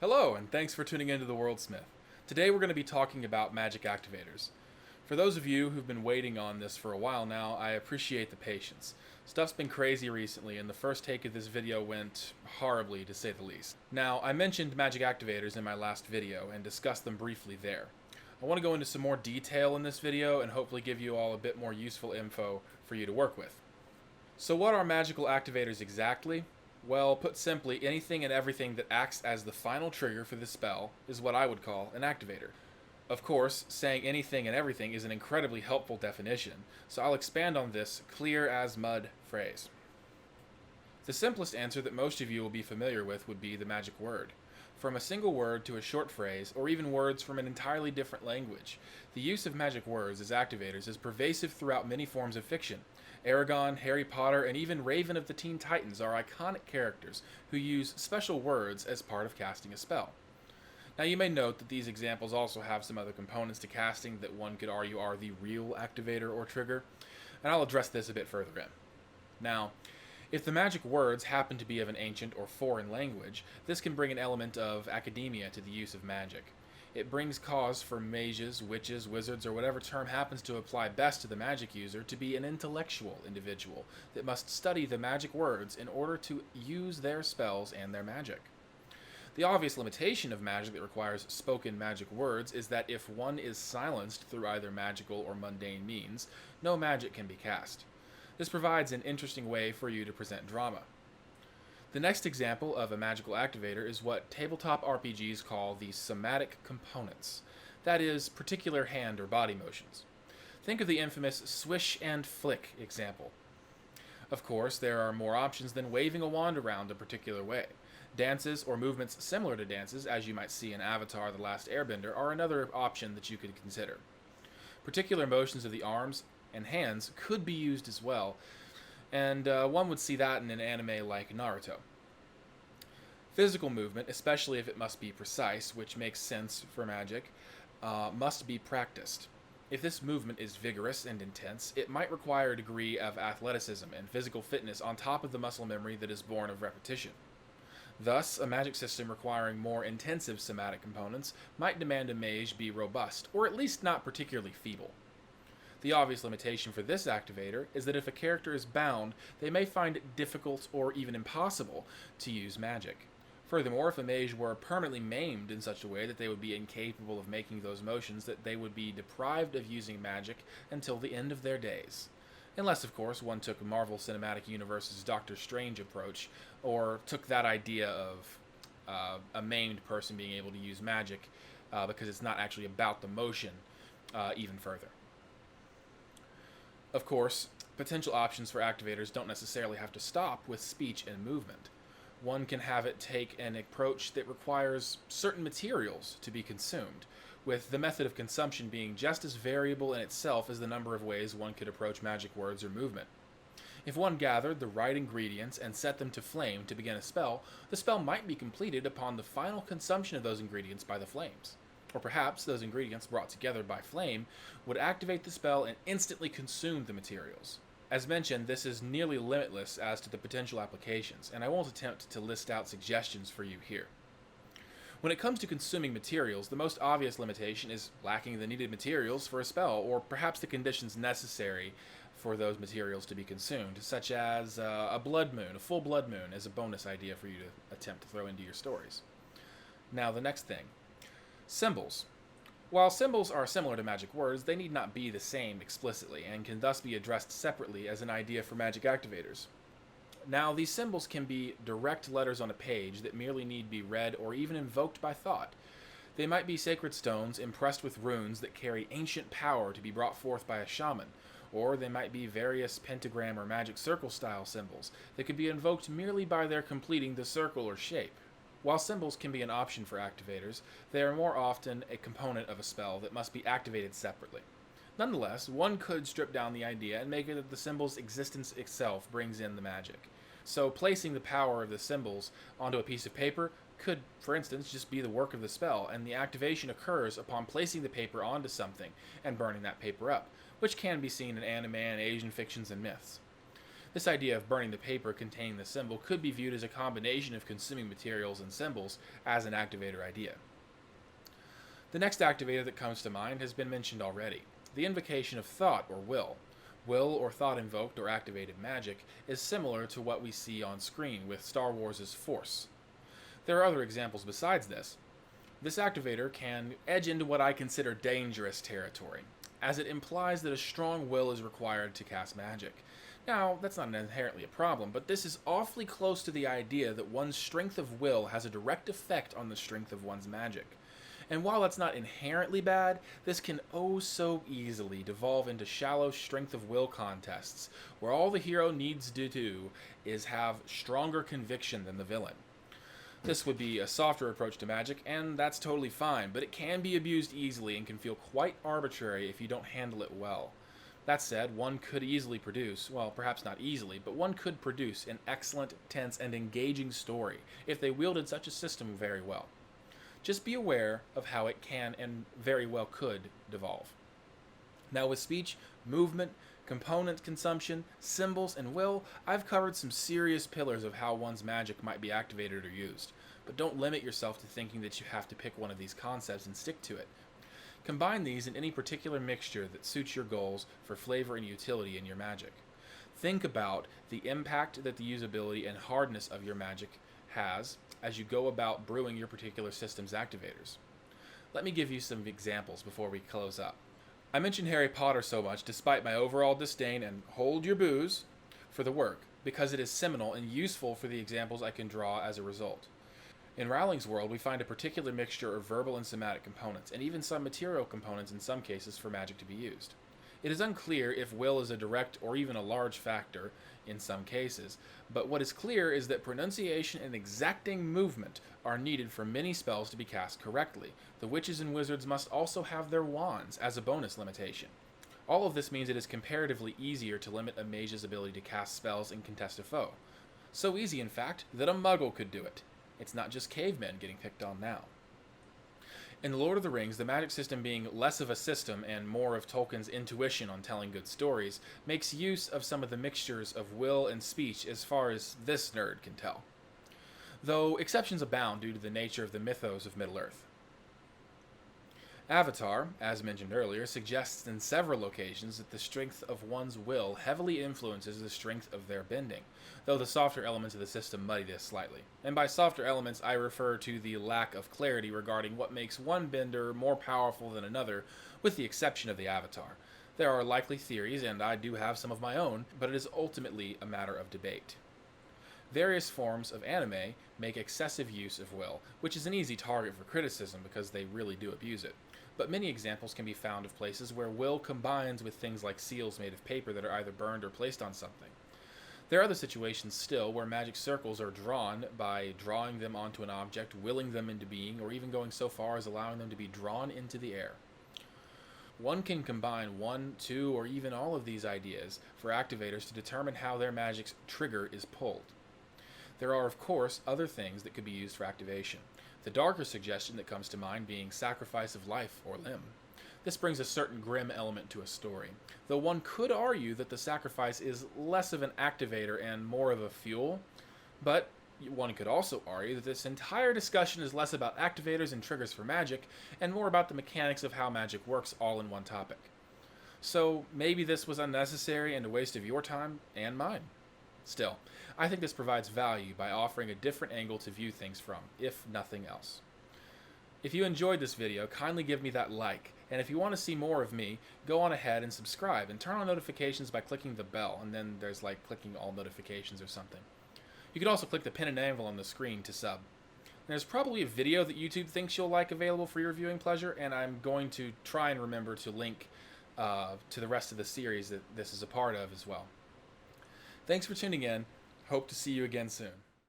Hello, and thanks for tuning into the Worldsmith. Today we're going to be talking about Magic Activators. For those of you who've been waiting on this for a while now, I appreciate the patience. Stuff's been crazy recently, and the first take of this video went horribly, to say the least. Now, I mentioned Magic Activators in my last video, and discussed them briefly there. I want to go into some more detail in this video, and hopefully give you all a bit more useful info for you to work with. So what are magical activators exactly? Well, put simply, anything and everything that acts as the final trigger for the spell is what I would call an activator. Of course, saying anything and everything is an incredibly helpful definition, so I'll expand on this clear as mud phrase. The simplest answer that most of you will be familiar with would be the magic word. From a single word to a short phrase, or even words from an entirely different language, the use of magic words as activators is pervasive throughout many forms of fiction. Aragon, Harry Potter, and even Raven of the Teen Titans are iconic characters who use special words as part of casting a spell. Now you may note that these examples also have some other components to casting that one could argue are the real activator or trigger, and I'll address this a bit further in. Now, if the magic words happen to be of an ancient or foreign language, this can bring an element of academia to the use of magic. It brings cause for mages, witches, wizards, or whatever term happens to apply best to the magic user to be an intellectual individual that must study the magic words in order to use their spells and their magic. The obvious limitation of magic that requires spoken magic words is that if one is silenced through either magical or mundane means, no magic can be cast. This provides an interesting way for you to present drama. The next example of a magical activator is what tabletop RPGs call the somatic components, that is, particular hand or body motions. Think of the infamous swish and flick example. Of course, there are more options than waving a wand around a particular way. Dances or movements similar to dances, as you might see in Avatar: The Last Airbender, are another option that you could consider. Particular motions of the arms and hands could be used as well, and one would see that in an anime like Naruto. Physical movement, especially if it must be precise, which makes sense for magic, must be practiced. If this movement is vigorous and intense, it might require a degree of athleticism and physical fitness on top of the muscle memory that is born of repetition. Thus, a magic system requiring more intensive somatic components might demand a mage be robust, or at least not particularly feeble. The obvious limitation for this activator is that if a character is bound, they may find it difficult or even impossible to use magic. Furthermore, if a mage were permanently maimed in such a way that they would be incapable of making those motions, that they would be deprived of using magic until the end of their days. Unless, of course, one took Marvel Cinematic Universe's Doctor Strange approach, or took that idea of a maimed person being able to use magic because it's not actually about the motion even further. Of course, potential options for activators don't necessarily have to stop with speech and movement. One can have it take an approach that requires certain materials to be consumed, with the method of consumption being just as variable in itself as the number of ways one could approach magic words or movement. If one gathered the right ingredients and set them to flame to begin a spell, the spell might be completed upon the final consumption of those ingredients by the flames. Or perhaps those ingredients brought together by flame would activate the spell and instantly consume the materials. As mentioned, this is nearly limitless as to the potential applications, and I won't attempt to list out suggestions for you here. When it comes to consuming materials, the most obvious limitation is lacking the needed materials for a spell, or perhaps the conditions necessary for those materials to be consumed, such as a blood moon, a full blood moon, as a bonus idea for you to attempt to throw into your stories. Now, the next thing. Symbols. While symbols are similar to magic words, they need not be the same explicitly, and can thus be addressed separately as an idea for magic activators. Now, these symbols can be direct letters on a page that merely need be read or even invoked by thought. They might be sacred stones impressed with runes that carry ancient power to be brought forth by a shaman, or they might be various pentagram or magic circle style symbols that could be invoked merely by their completing the circle or shape. While symbols can be an option for activators, they are more often a component of a spell that must be activated separately. Nonetheless, one could strip down the idea and make it that the symbol's existence itself brings in the magic. So placing the power of the symbols onto a piece of paper could, for instance, just be the work of the spell, and the activation occurs upon placing the paper onto something and burning that paper up, which can be seen in anime and Asian fictions and myths. This idea of burning the paper containing the symbol could be viewed as a combination of consuming materials and symbols as an activator idea. The next activator that comes to mind has been mentioned already: the invocation of thought or will. Will or thought invoked or activated magic is similar to what we see on screen with Star Wars' Force. There are other examples besides this. This activator can edge into what I consider dangerous territory, as it implies that a strong will is required to cast magic. Now, that's not inherently a problem, but this is awfully close to the idea that one's strength of will has a direct effect on the strength of one's magic. And while that's not inherently bad, this can oh so easily devolve into shallow strength of will contests, where all the hero needs to do is have stronger conviction than the villain. This would be a softer approach to magic, and that's totally fine, but it can be abused easily and can feel quite arbitrary if you don't handle it well. That said, one could easily produce, well, perhaps not easily, but one could produce an excellent, tense, and engaging story if they wielded such a system very well. Just be aware of how it can and very well could devolve. Now, with speech, movement, component consumption, symbols, and will, I've covered some serious pillars of how one's magic might be activated or used. But don't limit yourself to thinking that you have to pick one of these concepts and stick to it. Combine these in any particular mixture that suits your goals for flavor and utility in your magic. Think about the impact that the usability and hardness of your magic has as you go about brewing your particular system's activators. Let me give you some examples before we close up. I mentioned Harry Potter so much, despite my overall disdain, and hold your booze, for the work, because it is seminal and useful for the examples I can draw as a result. In Rowling's world, we find a particular mixture of verbal and somatic components, and even some material components in some cases for magic to be used. It is unclear if will is a direct or even a large factor in some cases, but what is clear is that pronunciation and exacting movement are needed for many spells to be cast correctly. The witches and wizards must also have their wands as a bonus limitation. All of this means it is comparatively easier to limit a mage's ability to cast spells and contest a foe. So easy, in fact, that a muggle could do it. It's not just cavemen getting picked on now. In The Lord of the Rings, the magic system being less of a system and more of Tolkien's intuition on telling good stories, makes use of some of the mixtures of will and speech as far as this nerd can tell. Though exceptions abound due to the nature of the mythos of Middle-earth. Avatar, as mentioned earlier, suggests in several occasions that the strength of one's will heavily influences the strength of their bending, though the softer elements of the system muddy this slightly. And by softer elements, I refer to the lack of clarity regarding what makes one bender more powerful than another, with the exception of the Avatar. There are likely theories, and I do have some of my own, but it is ultimately a matter of debate. Various forms of anime make excessive use of will, which is an easy target for criticism because they really do abuse it. But many examples can be found of places where will combines with things like seals made of paper that are either burned or placed on something. There are other situations still where magic circles are drawn by drawing them onto an object, willing them into being, or even going so far as allowing them to be drawn into the air. One can combine one, two, or even all of these ideas for activators to determine how their magic's trigger is pulled. There are, of course, other things that could be used for activation. The darker suggestion that comes to mind being sacrifice of life or limb. This brings a certain grim element to a story, though one could argue that the sacrifice is less of an activator and more of a fuel, but one could also argue that this entire discussion is less about activators and triggers for magic, and more about the mechanics of how magic works all in one topic. So maybe this was unnecessary and a waste of your time and mine. Still, I think this provides value by offering a different angle to view things from, if nothing else. If you enjoyed this video, kindly give me that like, and if you want to see more of me, go on ahead and subscribe, and turn on notifications by clicking the bell, and then there's like clicking all notifications or something. You can also click the pin and anvil on the screen to sub. There's probably a video that YouTube thinks you'll like available for your viewing pleasure, and I'm going to try and remember to link to the rest of the series that this is a part of as well. Thanks for tuning in. Hope to see you again soon.